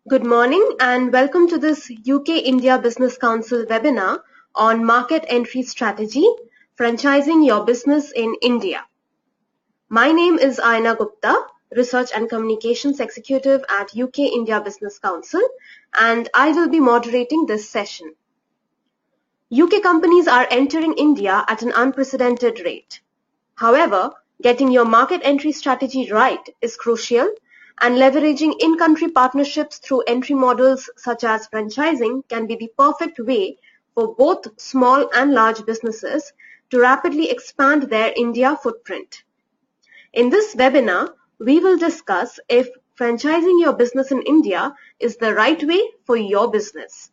Good morning and welcome to this UK-India Business Council webinar on Market Entry Strategy, Franchising Your Business in India. My name is Aina Gupta, Research and Communications Executive at UK-India Business Council, and I will be moderating this session. UK companies are entering India at an unprecedented rate. However, getting your market entry strategy right is crucial, and leveraging in-country partnerships through entry models such as franchising can be the perfect way for both small and large businesses to rapidly expand their India footprint. In this webinar, we will discuss if franchising your business in India is the right way for your business.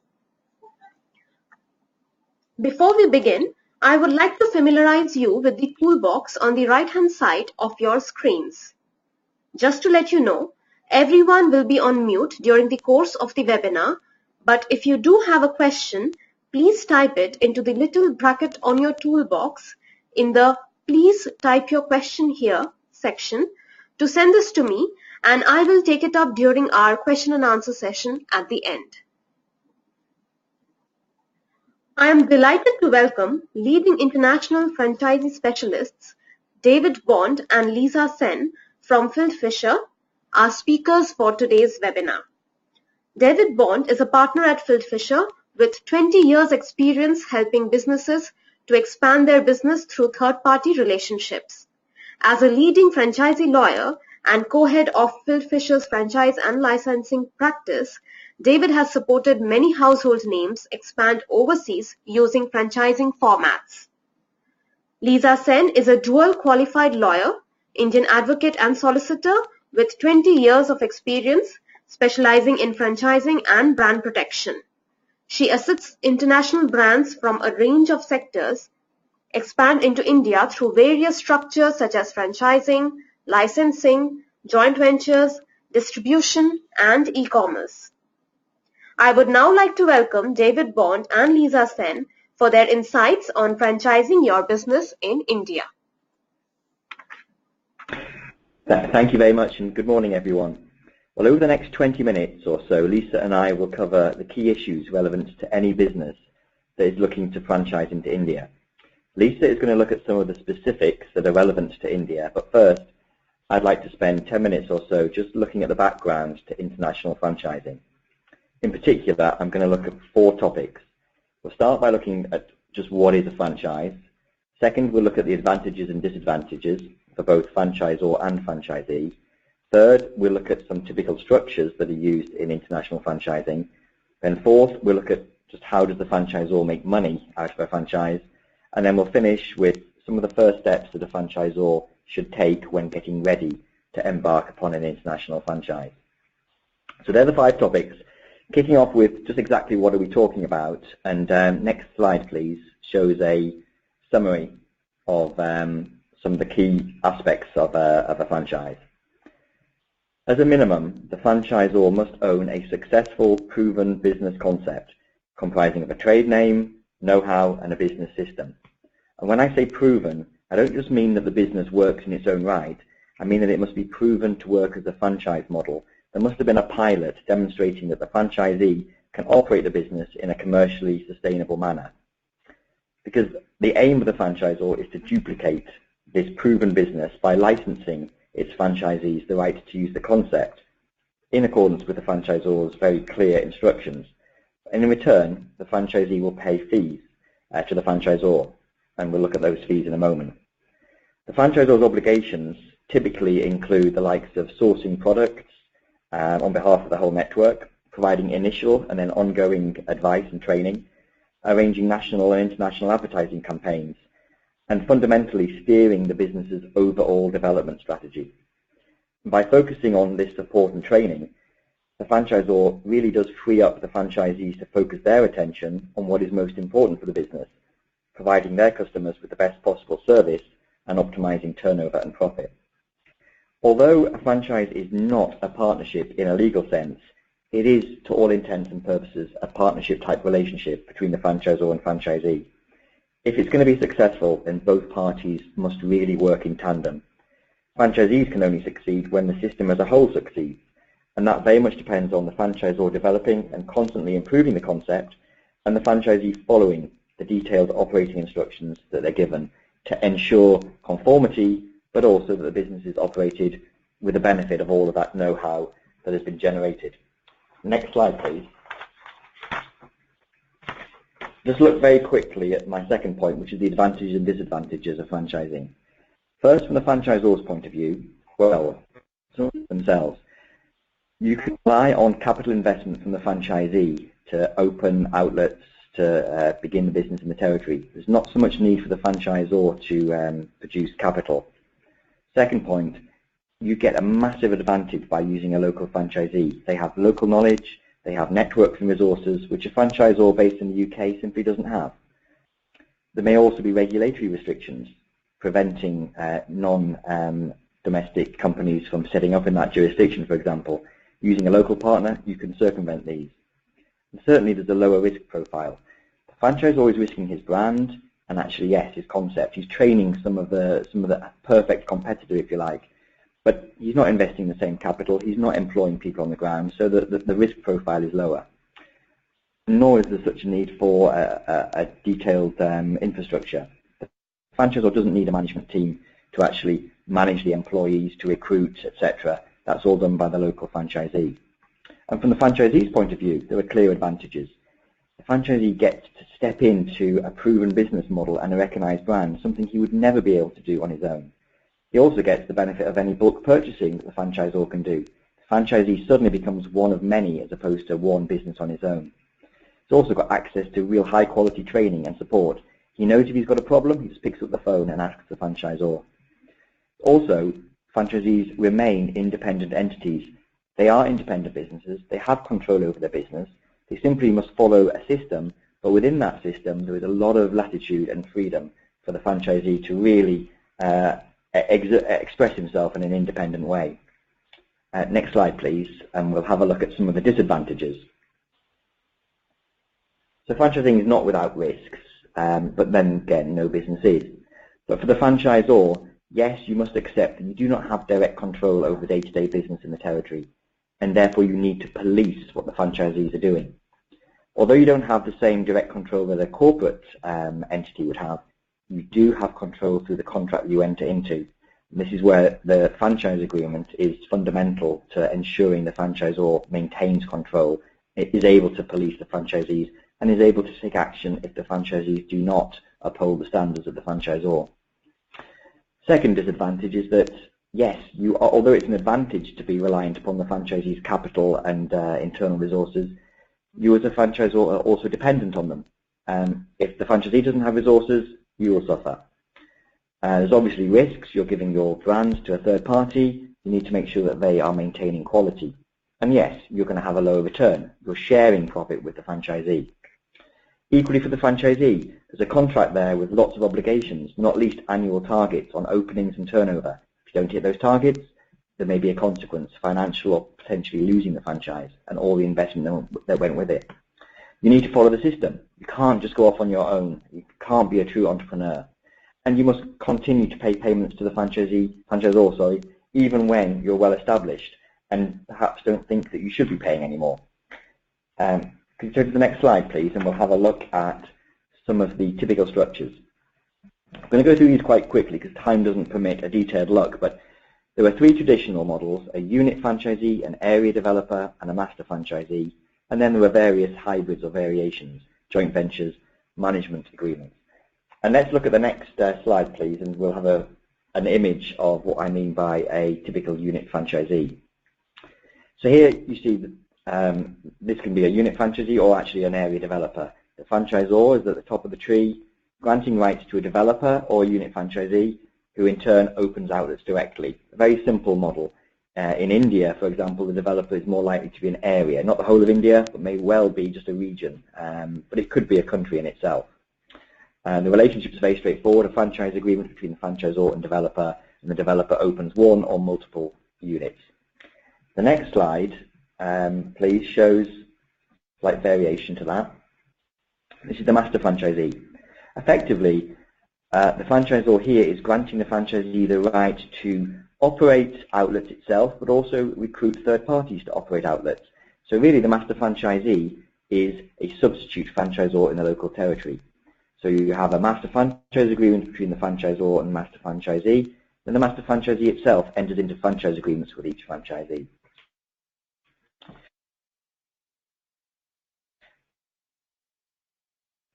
Before we begin, I would like to familiarize you with the toolbox on the right-hand side of your screens. Just to let you know, everyone will be on mute during the course of the webinar, but if you do have a question, please type it into the little bracket on your toolbox in the Please Type Your Question Here section to send this to me, and I will take it up during our question and answer session at the end. I am delighted to welcome leading international franchisee specialists David Bond and Lisa Sen from Fieldfisher, our speakers for today's webinar. David Bond is a partner at Fieldfisher with 20 years experience helping businesses to expand their business through third-party relationships. As a leading franchisee lawyer and co-head of Fieldfisher's franchise and licensing practice, David has supported many household names expand overseas using franchising formats. Lisa Sen is a dual qualified lawyer, Indian advocate and solicitor with 20 years of experience specializing in franchising and brand protection. She assists international brands from a range of sectors expand into India through various structures such as franchising, licensing, joint ventures, distribution, and e-commerce. I would now like to welcome David Bond and Lisa Sen for their insights on franchising your business in India. Thank you very much, and good morning, everyone. Well, over the next 20 minutes or so, Lisa and I will cover the key issues relevant to any business that is looking to franchise into India. Lisa is going to look at some of the specifics that are relevant to India, but first, I'd like to spend 10 minutes or so just looking at the background to international franchising. In particular, I'm going to look at 4 topics. We'll start by looking at just what is a franchise. Second, we'll look at the advantages and disadvantages for both franchisor and franchisee. Third, we'll look at some typical structures that are used in international franchising. Then fourth, we'll look at just how does the franchisor make money out of a franchise. And then we'll finish with some of the first steps that a franchisor should take when getting ready to embark upon an international franchise. So they're the 5 topics. Kicking off with just exactly what are we talking about. And next slide, please, shows a summary of some of the key aspects of a franchise. As a minimum, the franchisor must own a successful, proven business concept comprising of a trade name, know-how, and a business system. And when I say proven, I don't just mean that the business works in its own right. I mean that it must be proven to work as a franchise model. There must have been a pilot demonstrating that the franchisee can operate the business in a commercially sustainable manner. Because the aim of the franchisor is to duplicate this proven business by licensing its franchisees the right to use the concept in accordance with the franchisor's very clear instructions. And in return, the franchisee will pay fees to the franchisor, and we'll look at those fees in a moment. The franchisor's obligations typically include the likes of sourcing products on behalf of the whole network, providing initial and then ongoing advice and training, arranging national and international advertising campaigns, and fundamentally steering the business's overall development strategy. By focusing on this support and training, the franchisor really does free up the franchisees to focus their attention on what is most important for the business, providing their customers with the best possible service and optimizing turnover and profit. Although a franchise is not a partnership in a legal sense, it is, to all intents and purposes, a partnership-type relationship between the franchisor and franchisee. If it's going to be successful, then both parties must really work in tandem. Franchisees can only succeed when the system as a whole succeeds, And that very much depends on the franchisor developing and constantly improving the concept, and the franchisee following the detailed operating instructions that they're given to ensure conformity, but also that the business is operated with the benefit of all of that know-how that has been generated. Next slide, please. Just look very quickly at my second point, which is the advantages and disadvantages of franchising. First, from the franchisor's point of view, well, themselves, you can rely on capital investment from the franchisee to open outlets, to begin the business in the territory. There's not so much need for the franchisor to produce capital. Second point, you get a massive advantage by using a local franchisee. They have local knowledge, they have networks and resources, which a franchisor based in the UK simply doesn't have. There may also be regulatory restrictions preventing non-domestic companies from setting up in that jurisdiction, for example. Using a local partner, you can circumvent these. And certainly there's a lower risk profile. The franchisor is risking his brand and actually, yes, his concept. He's training some of the perfect competitor, if you like. But he's not investing the same capital, he's not employing people on the ground, so the risk profile is lower. Nor is there such a need for a detailed infrastructure. The franchisor doesn't need a management team to actually manage the employees, to recruit, etc. That's all done by the local franchisee. And from the franchisee's point of view, there are clear advantages. The franchisee gets to step into a proven business model and a recognized brand, something he would never be able to do on his own. He also gets the benefit of any bulk purchasing that the franchisor can do. The franchisee suddenly becomes one of many as opposed to one business on his own. He's also got access to real high quality training and support. He knows if he's got a problem, he just picks up the phone and asks the franchisor. Also, franchisees remain independent entities. They are independent businesses, they have control over their business, they simply must follow a system, but within that system there is a lot of latitude and freedom for the franchisee to really express himself in an independent way. Next slide, please, and we'll have a look at some of the disadvantages. So franchising is not without risks, but then again, no business is. But for the franchisor, yes, you must accept that you do not have direct control over day-to-day business in the territory, and therefore you need to police what the franchisees are doing. Although you don't have the same direct control that a corporate entity would have, you do have control through the contract you enter into. And this is where the franchise agreement is fundamental to ensuring the franchisor maintains control, it is able to police the franchisees, and is able to take action if the franchisees do not uphold the standards of the franchisor. Second disadvantage is that, yes, although it's an advantage to be reliant upon the franchisee's capital and internal resources, you as a franchisor are also dependent on them. If the franchisee doesn't have resources, you will suffer. There's obviously risks. You're giving your brand to a third party. You need to make sure that they are maintaining quality. And yes, you're going to have a lower return. You're sharing profit with the franchisee. Equally for the franchisee, there's a contract there with lots of obligations, not least annual targets on openings and turnover. If you don't hit those targets, there may be a consequence, financial or potentially losing the franchise and all the investment that went with it. You need to follow the system. You can't just go off on your own. You can't be a true entrepreneur. And you must continue to pay payments to the franchisor, even when you're well established and perhaps don't think that you should be paying anymore. Can you go to the next slide, please, and we'll have a look at some of the typical structures. I'm going to go through these quite quickly because time doesn't permit a detailed look, but there are three traditional models: a unit franchisee, an area developer, and a master franchisee. And then there are various hybrids or variations, joint ventures, management agreements. And let's look at the next slide, please, and we'll have an image of what I mean by a typical unit franchisee. So here you see that this can be a unit franchisee or actually an area developer. The franchisor is at the top of the tree, granting rights to a developer or a unit franchisee, who in turn opens outlets directly. A very simple model. In India, for example, the developer is more likely to be an area, not the whole of India, but may well be just a region, but it could be a country in itself. The relationship is very straightforward: a franchise agreement between the franchisor and developer, and the developer opens one or multiple units. The next slide, please, shows a slight variation to that. This is the master franchisee. Effectively, The franchisor here is granting the franchisee the right to operate outlets itself, but also recruit third parties to operate outlets. So really the master franchisee is a substitute franchisor in the local territory. So you have a master franchise agreement between the franchisor and master franchisee, then the master franchisee itself enters into franchise agreements with each franchisee.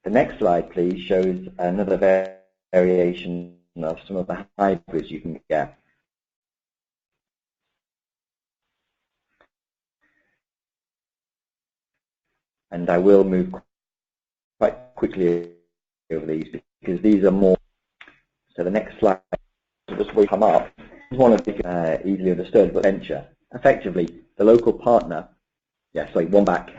The next slide, please, shows another variation of some of the hybrids you can get. And I will move quite quickly over these because these are more. So the next slide, just will come up, is one of the easily understood, but venture. Effectively, the local partner, one back.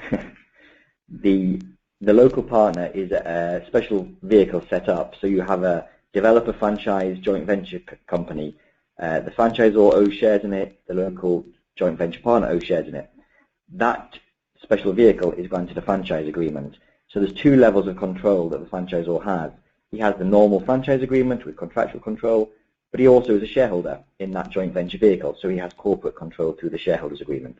The local partner is a special vehicle set up. So you have a developer franchise joint venture company. The franchisor owes shares in it. The local joint venture partner owes shares in it. That special vehicle is granted a franchise agreement. So there's two levels of control that the franchisor has. He has the normal franchise agreement with contractual control, but he also is a shareholder in that joint venture vehicle, so he has corporate control through the shareholders agreement.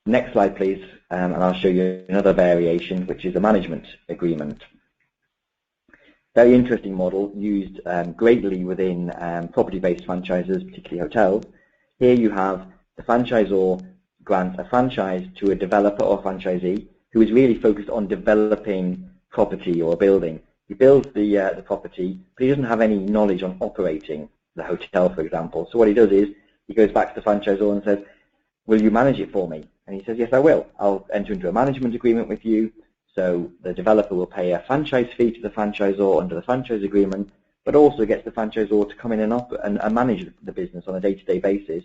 Next slide, please, and I'll show you another variation, which is a management agreement. Very interesting model, used greatly within property-based franchises, particularly hotels. Here you have the franchisor grant a franchise to a developer or franchisee who is really focused on developing property or a building. He builds the property, but he doesn't have any knowledge on operating the hotel, for example. So what he does is he goes back to the franchisor and says, will you manage it for me? And he says, yes, I will. I'll enter into a management agreement with you. So the developer will pay a franchise fee to the franchisor under the franchise agreement, but also gets the franchisor to come in and manage the business on a day-to-day basis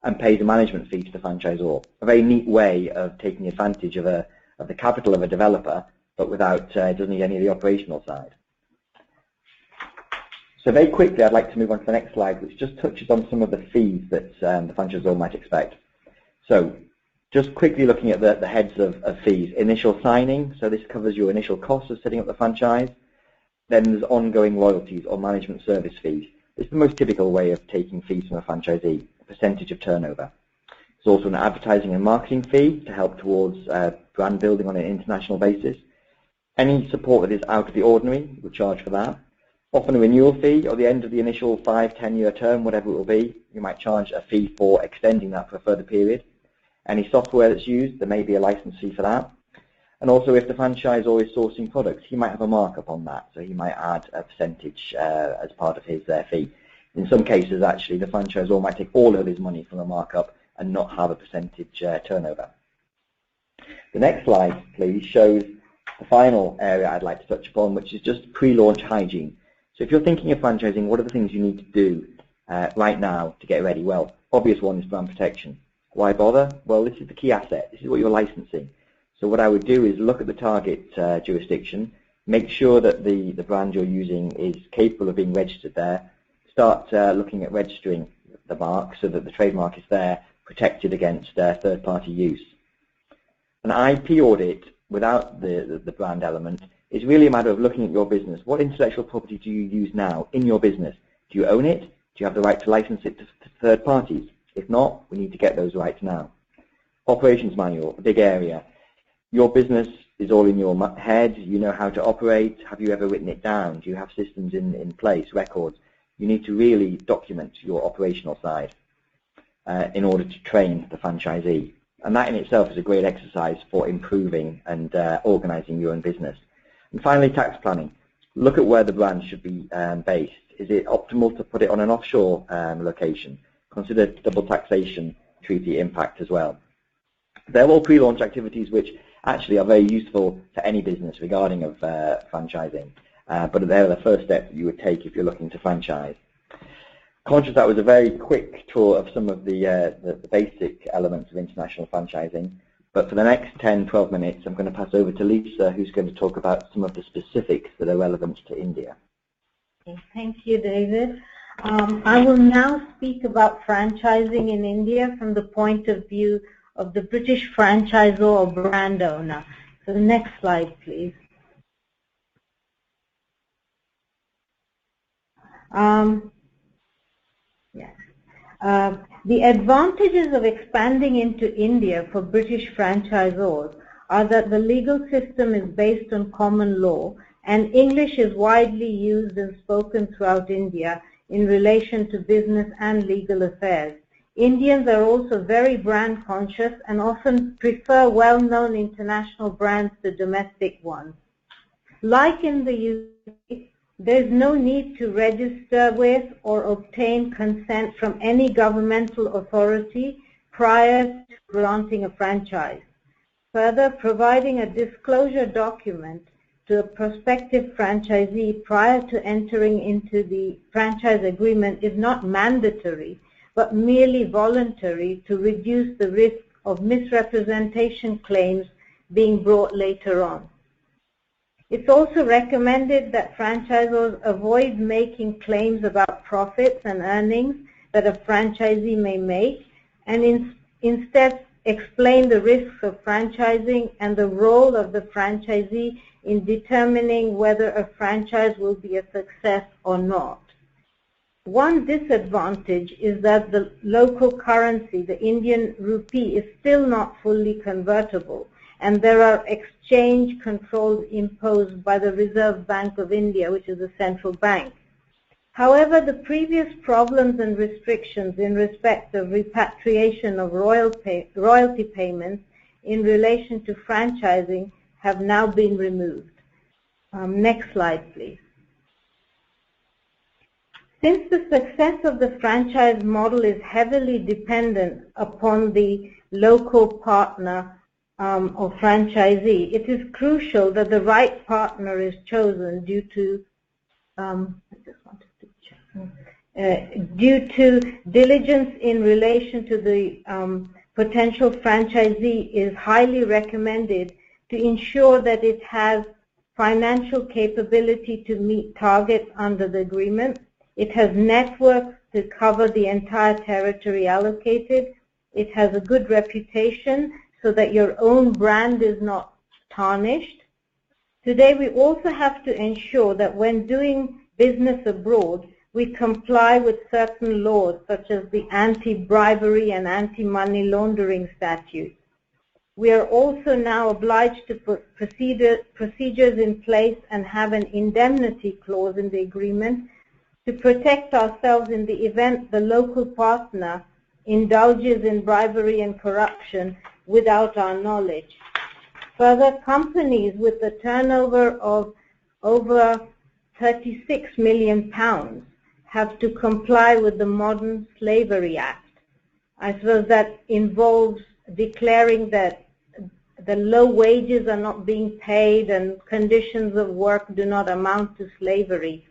and pays a management fee to the franchisor. A very neat way of taking advantage of the capital of a developer, but without doesn't need any of the operational side. So very quickly, I'd like to move on to the next slide, which just touches on some of the fees that the franchisor might expect. So just quickly looking at the heads of fees. Initial signing, so this covers your initial costs of setting up the franchise. Then there's ongoing royalties or management service fees. This is the most typical way of taking fees from a franchisee, a percentage of turnover. There's also an advertising and marketing fee to help towards brand building on an international basis. Any support that is out of the ordinary, we'll charge for that. Often a renewal fee or the end of the initial 5-10 year term, whatever it will be, you might charge a fee for extending that for a further period. Any software that's used, there may be a license fee for that. And also if the franchisor is sourcing products, he might have a markup on that, so he might add a percentage as part of his fee. In some cases, actually, the franchisor might take all of his money from a markup and not have a percentage turnover. The next slide, please, shows the final area I'd like to touch upon, which is just pre-launch hygiene. So if you're thinking of franchising, what are the things you need to do right now to get ready? Well, obvious one is brand protection. Why bother? Well, this is the key asset. This is what you're licensing. So what I would do is look at the target jurisdiction, make sure that the brand you're using is capable of being registered there, start looking at registering the mark so that the trademark is there, protected against third-party use. An IP audit without the brand element is really a matter of looking at your business. What intellectual property do you use now in your business? Do you own it? Do you have the right to license it to third parties? If not, we need to get those rights now. Operations manual, a big area. Your business is all in your head. You know how to operate. Have you ever written it down? Do you have systems in place, records? You need to really document your operational side in order to train the franchisee. And that in itself is a great exercise for improving and organizing your own business. And finally, tax planning. Look at where the brand should be based. Is it optimal to put it on an offshore location? Consider double taxation treaty impact as well. They're all pre-launch activities which actually are very useful to any business regarding of franchising, but they're the first step that you would take if you're looking to franchise. Conscious that was a very quick tour of some of the basic elements of international franchising, but for the next 10-12 minutes I'm going to pass over to Lisa, who's going to talk about some of the specifics that are relevant to India. Okay, thank you, David. I will now speak about franchising in India from the point of view of the British franchisor or brand owner. So the next slide, please. Yes. The advantages of expanding into India for British franchisors are that the legal system is based on common law and English is widely used and spoken throughout India in relation to business and legal affairs. Indians are also very brand conscious and often prefer well-known international brands to domestic ones. Like in the UK, there is no need to register with or obtain consent from any governmental authority prior to granting a franchise. Further, providing a disclosure document to a prospective franchisee prior to entering into the franchise agreement is not mandatory, but merely voluntary to reduce the risk of misrepresentation claims being brought later on. It's also recommended that franchisors avoid making claims about profits and earnings that a franchisee may make and instead explain the risks of franchising and the role of the franchisee in determining whether a franchise will be a success or not. One disadvantage is that the local currency, the Indian rupee, is still not fully convertible, and there are exchange controls imposed by the Reserve Bank of India, which is a central bank. However, the previous problems and restrictions in respect of repatriation of royalty payments in relation to franchising have now been removed. Next slide, please. Since the success of the franchise model is heavily dependent upon the local partner or franchisee, it is crucial that the right partner is chosen due to diligence in relation to the potential franchisee is highly recommended to ensure that it has financial capability to meet targets under the agreement. It has networks to cover the entire territory allocated. It has a good reputation so that your own brand is not tarnished. Today, we also have to ensure that when doing business abroad, we comply with certain laws such as the anti-bribery and anti-money laundering statutes. We are also now obliged to put procedures in place and have an indemnity clause in the agreement to protect ourselves in the event the local partner indulges in bribery and corruption without our knowledge. Further, companies with a turnover of over £36 million have to comply with the Modern Slavery Act. I suppose that involves declaring that the low wages are not being paid and conditions of work do not amount to slavery.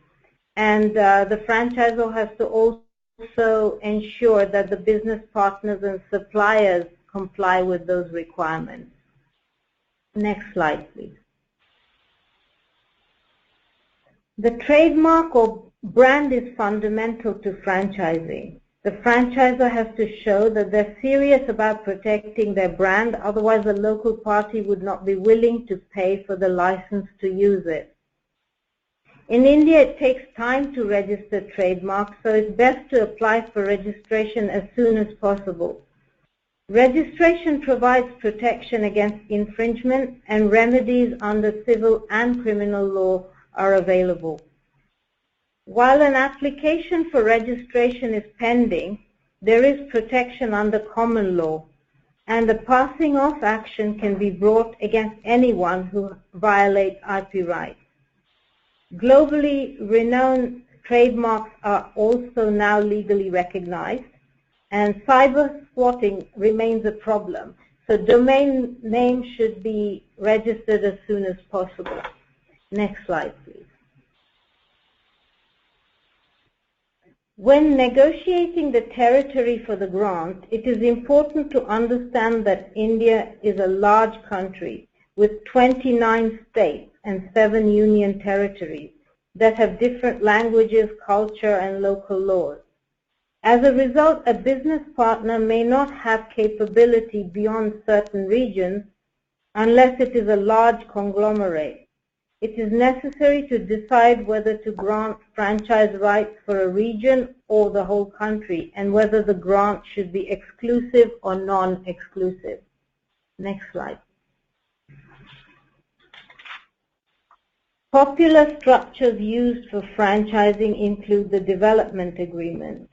And the franchisor has to also ensure that the business partners and suppliers comply with those requirements. Next slide, please. The trademark of brand is fundamental to franchising. The franchisor has to show that they're serious about protecting their brand, otherwise the local party would not be willing to pay for the license to use it. In India, it takes time to register trademarks, so it's best to apply for registration as soon as possible. Registration provides protection against infringement, and remedies under civil and criminal law are available. While an application for registration is pending, there is protection under common law, and a passing off action can be brought against anyone who violates IP rights. Globally renowned trademarks are also now legally recognized, and cyber squatting remains a problem, so domain names should be registered as soon as possible. Next slide, please. When negotiating the territory for the grant, it is important to understand that India is a large country with 29 states and 7 union territories that have different languages, culture, and local laws. As a result, a business partner may not have capability beyond certain regions unless it is a large conglomerate. it is necessary to decide whether to grant franchise rights for a region or the whole country, and whether the grant should be exclusive or non-exclusive. Next slide. Popular structures used for franchising include the development agreement,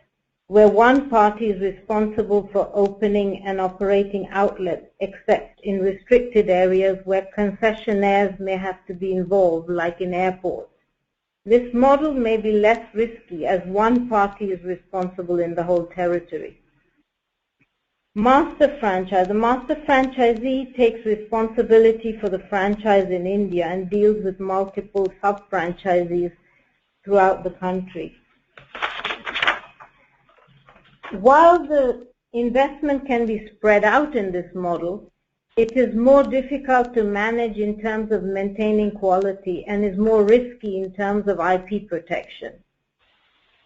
where one party is responsible for opening and operating outlets, except in restricted areas where concessionaires may have to be involved, like in airports. This model may be less risky as one party is responsible in the whole territory. Master franchise. The master franchisee takes responsibility for the franchise in India and deals with multiple sub-franchisees throughout the country. While the investment can be spread out in this model, it is more difficult to manage in terms of maintaining quality and is more risky in terms of IP protection.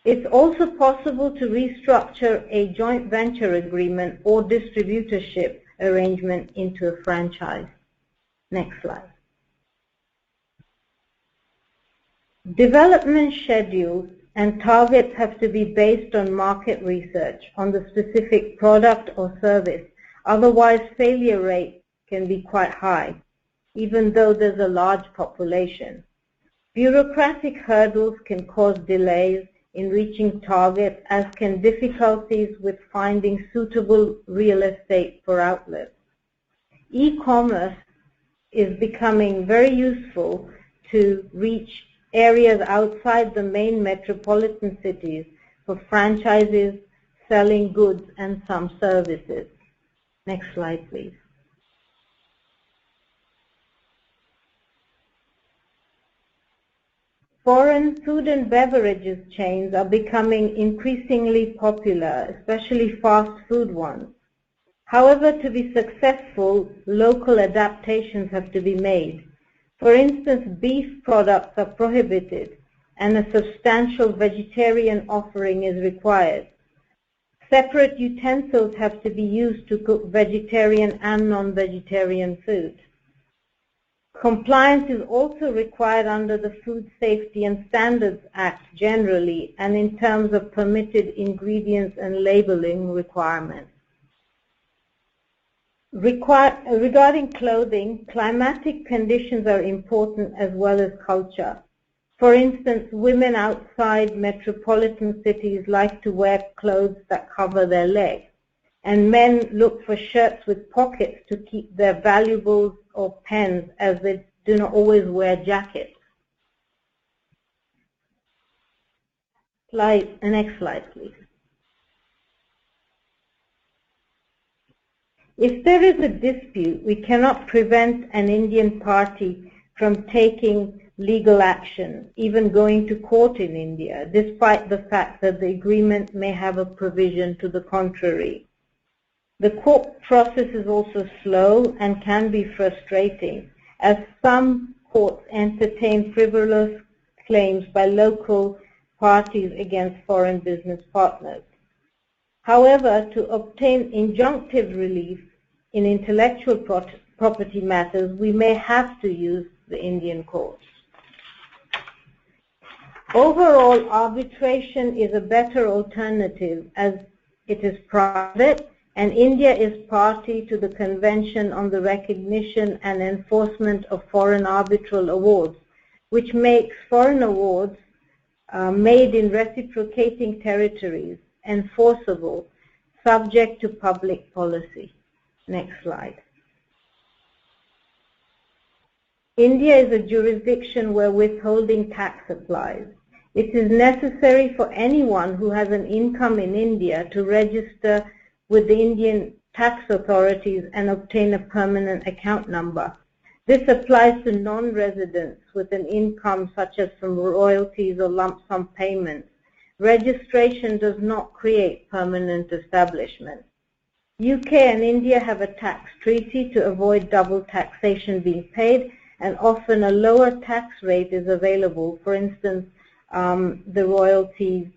It's also possible to restructure a joint venture agreement or distributorship arrangement into a franchise. Next slide. Development schedules and targets have to be based on market research on the specific product or service. Otherwise, failure rate can be quite high, even though there's a large population. Bureaucratic hurdles can cause delays in reaching targets, as can difficulties with finding suitable real estate for outlets. E-commerce is becoming very useful to reach areas outside the main metropolitan cities for franchises selling goods and some services. Next slide, please. Foreign food and beverages chains are becoming increasingly popular, especially fast food ones. However, to be successful, local adaptations have to be made. For instance, beef products are prohibited and a substantial vegetarian offering is required. Separate utensils have to be used to cook vegetarian and non-vegetarian food. Compliance is also required under the Food Safety and Standards Act generally, and in terms of permitted ingredients and labeling requirements. Regarding clothing, climatic conditions are important as well as culture. For instance, women outside metropolitan cities like to wear clothes that cover their legs, and men look for shirts with pockets to keep their valuables or pens, as they do not always wear jackets. Next slide, please. If there is a dispute, we cannot prevent an Indian party from taking legal action, even going to court in India, despite the fact that the agreement may have a provision to the contrary. The court process is also slow and can be frustrating, as some courts entertain frivolous claims by local parties against foreign business partners. However, to obtain injunctive relief in intellectual property matters, we may have to use the Indian courts. Overall, arbitration is a better alternative as it is private, and India is party to the Convention on the Recognition and Enforcement of Foreign Arbitral Awards, which makes foreign awards made in reciprocating territories enforceable, subject to public policy. Next slide. India is a jurisdiction where withholding tax applies. It is necessary for anyone who has an income in India to register with the Indian tax authorities and obtain a permanent account number. This applies to non-residents with an income such as from royalties or lump sum payments. Registration does not create permanent establishment. UK and India have a tax treaty to avoid double taxation being paid, and often a lower tax rate is available. For instance, the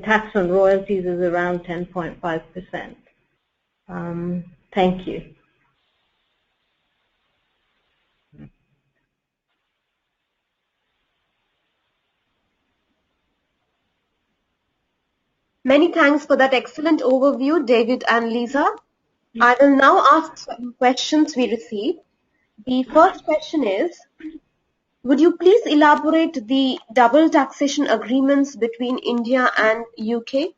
tax on royalties is around 10.5%. Thank you. Many thanks for that excellent overview, David and Lisa. I will now ask some questions we received. The first question is, would you please elaborate the double taxation agreements between India and UK?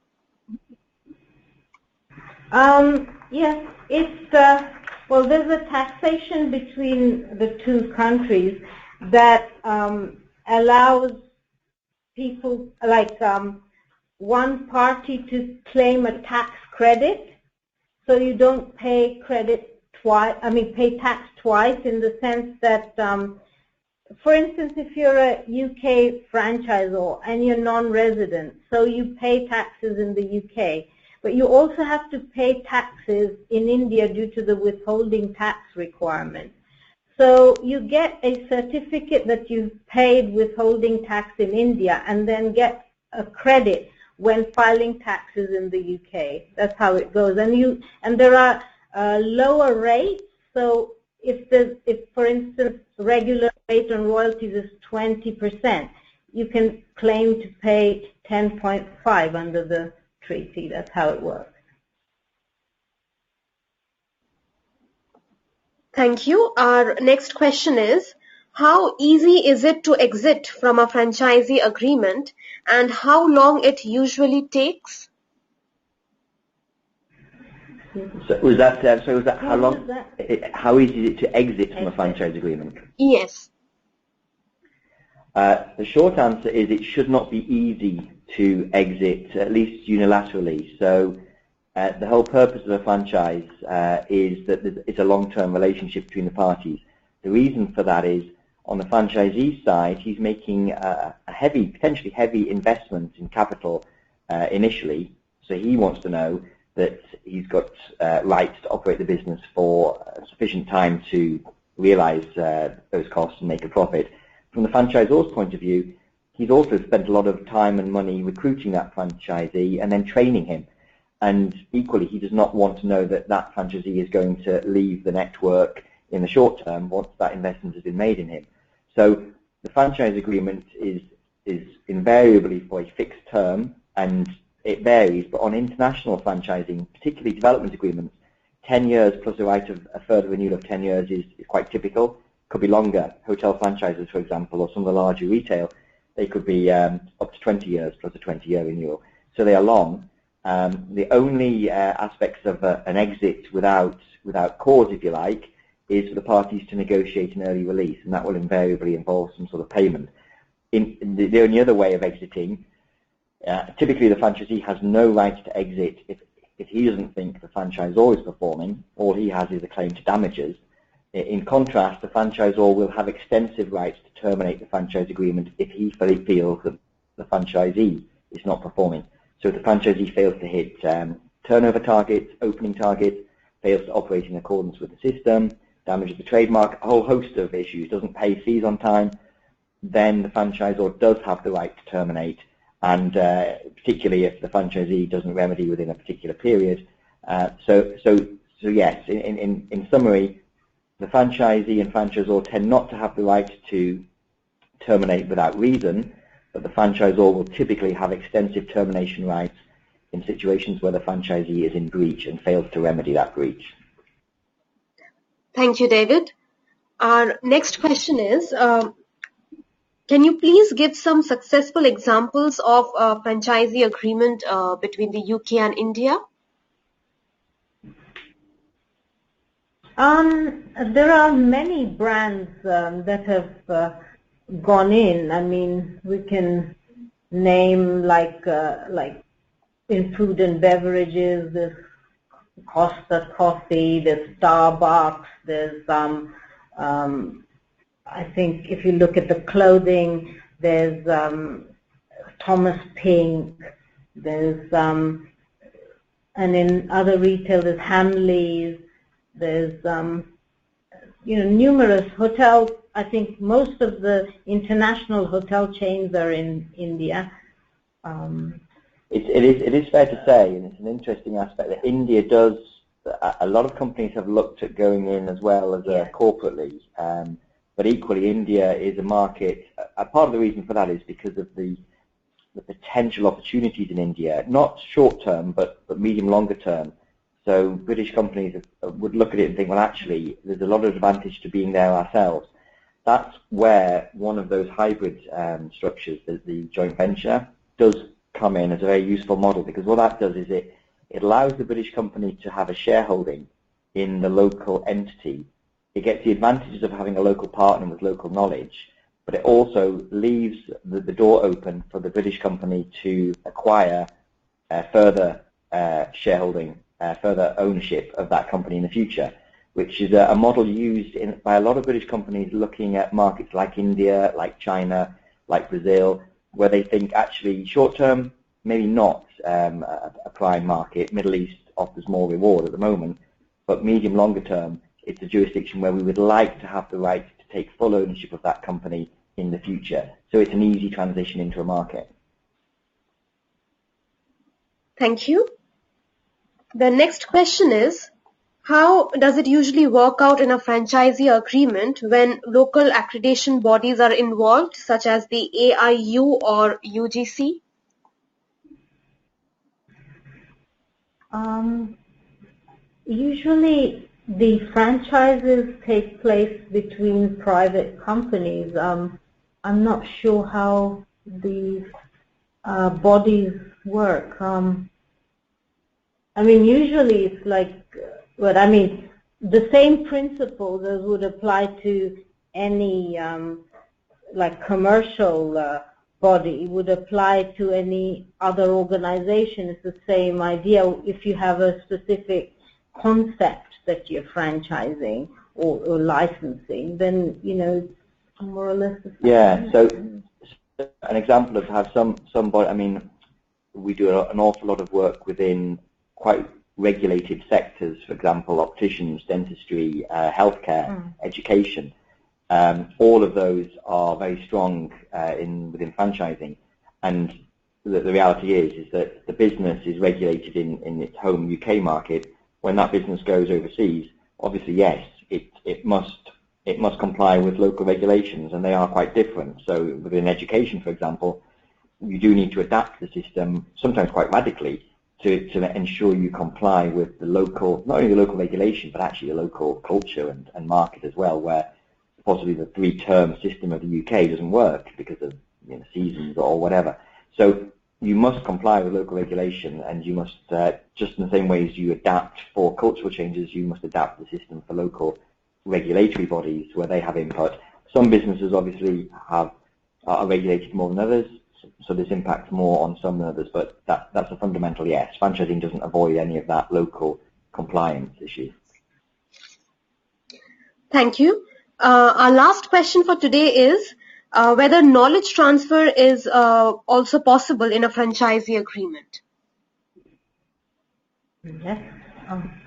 Yes, well, there's a taxation between the two countries that allows people, like one party, to claim a tax credit, so you don't pay pay tax twice, in the sense that, for instance, if you're a UK franchisor and you're non-resident, so you pay taxes in the UK, but you also have to pay taxes in India due to the withholding tax requirement. So you get a certificate that you've paid withholding tax in India and then get a credit when filing taxes in the UK. That's how it goes. And there are lower rates. So if for instance, regular rate on royalties is 20%, you can claim to pay 10.5 under the treaty. That's how it works. Thank you. Our next question is, how easy is it to exit from a franchisee agreement, and how long it usually takes? So was that how long? How easy is it to exit from a franchise agreement? Yes. The short answer is it should not be easy to exit, at least unilaterally. So the whole purpose of a franchise is that it's a long-term relationship between the parties. The reason for that is, on the franchisee side, he's making a potentially heavy investment in capital initially, so he wants to know that he's got rights to operate the business for sufficient time to realize those costs and make a profit. From the franchisor's point of view, he's also spent a lot of time and money recruiting that franchisee and then training him. And equally, he does not want to know that that franchisee is going to leave the network in the short term once that investment has been made in him. So the franchise agreement is invariably for a fixed term, and it varies, but on international franchising, particularly development agreements, 10 years plus the right of a further renewal of 10 years is quite typical. Could be longer. Hotel franchises, for example, or some of the larger retail, they could be up to 20 years plus a 20-year renewal. So they are long. The only aspects of an exit without cause, if you like, is for the parties to negotiate an early release, and that will invariably involve some sort of payment. The only other way of exiting, typically the franchisee has no right to exit if he doesn't think the franchisor is performing. All he has is a claim to damages. In contrast, the franchisor will have extensive rights to terminate the franchise agreement if he feels that the franchisee is not performing. So if the franchisee fails to hit turnover targets, opening targets, fails to operate in accordance with the system, damages the trademark, a whole host of issues, doesn't pay fees on time, then the franchisor does have the right to terminate, and particularly if the franchisee doesn't remedy within a particular period. So yes, in summary, the franchisee and franchisor tend not to have the right to terminate without reason, but the franchisor will typically have extensive termination rights in situations where the franchisee is in breach and fails to remedy that breach. Thank you, David. Our next question is, can you please give some successful examples of a franchisee agreement between the UK and India? There are many brands that have gone in. I mean, we can name like in food and beverages, there's Costa Coffee, there's Starbucks, there's I think if you look at the clothing, there's Thomas Pink, there's and in other retail there's Hamleys, there's numerous hotels. I think most of the international hotel chains are in India. It is fair to say, and it's an interesting aspect, that India does, a lot of companies have looked at going in as well as corporately, but equally India is a market, a part of the reason for that is because of the the potential opportunities in India, not short term, but medium longer term. So British companies would look at it and think, well, actually, there's a lot of advantage to being there ourselves. That's where one of those hybrid structures, the joint venture, does come in as a very useful model, because what that does is it allows the British company to have a shareholding in the local entity. It gets the advantages of having a local partner with local knowledge, but it also leaves the door open for the British company to acquire further shareholding, further ownership of that company in the future, which is a model used by a lot of British companies looking at markets like India, like China, like Brazil, where they think actually short term, maybe not a prime market. Middle East offers more reward at the moment, but medium longer term, it's a jurisdiction where we would like to have the right to take full ownership of that company in the future. So it's an easy transition into a market. Thank you. The next question is, how does it usually work out in a franchisee agreement when local accreditation bodies are involved, such as the AIU or UGC? Usually the franchises take place between private companies. I'm not sure how these bodies work. I mean, usually it's like, well, I mean, the same principles as would apply to any like commercial body would apply to any other organization. It's the same idea. If you have a specific concept that you're franchising or licensing, then, you know, it's more or less the same. Yeah, so an example of how somebody, I mean, we do an awful lot of work within quite regulated sectors, for example, opticians, dentistry, healthcare, education. All of those are very strong within franchising, and the reality is that the business is regulated in its home UK market. When that business goes overseas, obviously, yes, it must comply with local regulations, and they are quite different. So within education, for example, you do need to adapt the system, sometimes quite radically, to ensure you comply with the local, not only the local regulation, but actually the local culture and market as well, where possibly the three-term system of the UK doesn't work because of, you know, seasons or whatever. So you must comply with local regulation, and you must, just in the same way as you adapt for cultural changes, you must adapt the system for local regulatory bodies where they have input. Some businesses obviously are regulated more than others, so this impacts more on some than others, but that's a fundamental yes. Franchising doesn't avoid any of that local compliance issue. Thank you. Our last question for today is whether knowledge transfer is also possible in a franchisee agreement. Yes.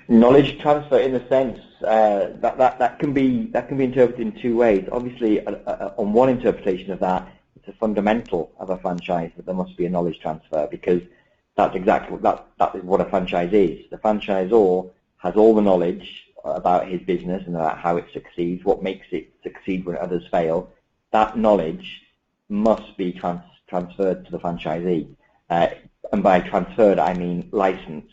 Knowledge transfer, in a sense, that can be interpreted in two ways. Obviously, on one interpretation of that, it's a fundamental of a franchise that there must be a knowledge transfer, because that's exactly that is what a franchise is. The franchisor has all the knowledge about his business and about how it succeeds, what makes it succeed when others fail. That knowledge must be transferred to the franchisee, and by transferred I mean licensed.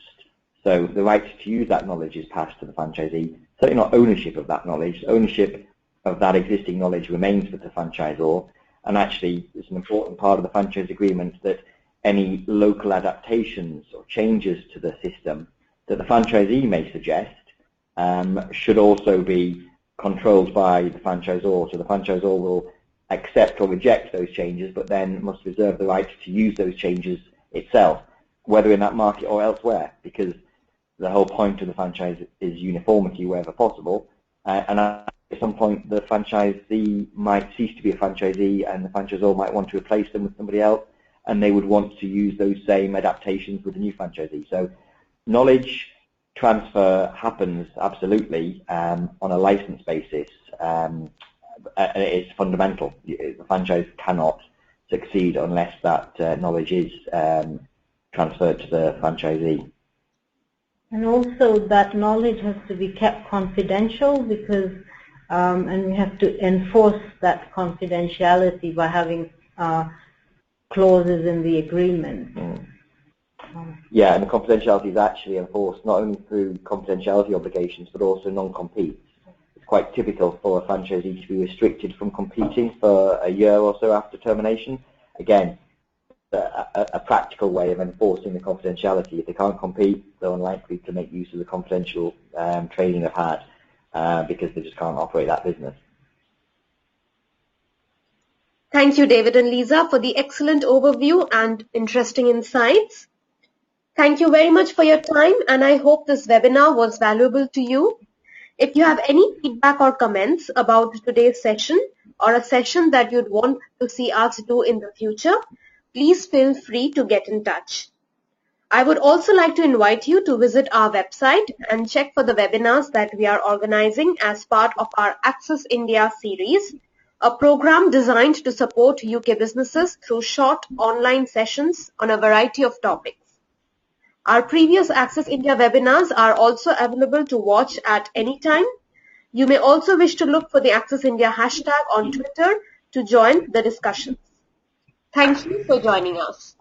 So the right to use that knowledge is passed to the franchisee. Certainly not ownership of that knowledge. Ownership of that existing knowledge remains with the franchisor. And actually, it's an important part of the franchise agreement that any local adaptations or changes to the system that the franchisee may suggest should also be controlled by the franchisor. So the franchisor will accept or reject those changes, but then must reserve the right to use those changes itself, whether in that market or elsewhere, because the whole point of the franchise is uniformity wherever possible. And at some point, the franchisee might cease to be a franchisee, and the franchisor might want to replace them with somebody else, and they would want to use those same adaptations with the new franchisee. So knowledge transfer happens absolutely on a license basis. It's fundamental. The franchise cannot succeed unless that knowledge is transferred to the franchisee. And also that knowledge has to be kept confidential, because and we have to enforce that confidentiality by having clauses in the agreement. Yeah, and the confidentiality is actually enforced not only through confidentiality obligations but also non-compete. It's quite typical for a franchisee to be restricted from competing for a year or so after termination. Again, a practical way of enforcing the confidentiality. If they can't compete, they're unlikely to make use of the confidential trading they've had because they just can't operate that business. Thank you, David and Lisa, for the excellent overview and interesting insights. Thank you very much for your time, and I hope this webinar was valuable to you. If you have any feedback or comments about today's session or a session that you'd want to see us do in the future, please feel free to get in touch. I would also like to invite you to visit our website and check for the webinars that we are organizing as part of our Access India series, a program designed to support UK businesses through short online sessions on a variety of topics. Our previous Access India webinars are also available to watch at any time. You may also wish to look for the Access India hashtag on Twitter to join the discussions. Thank you for joining us.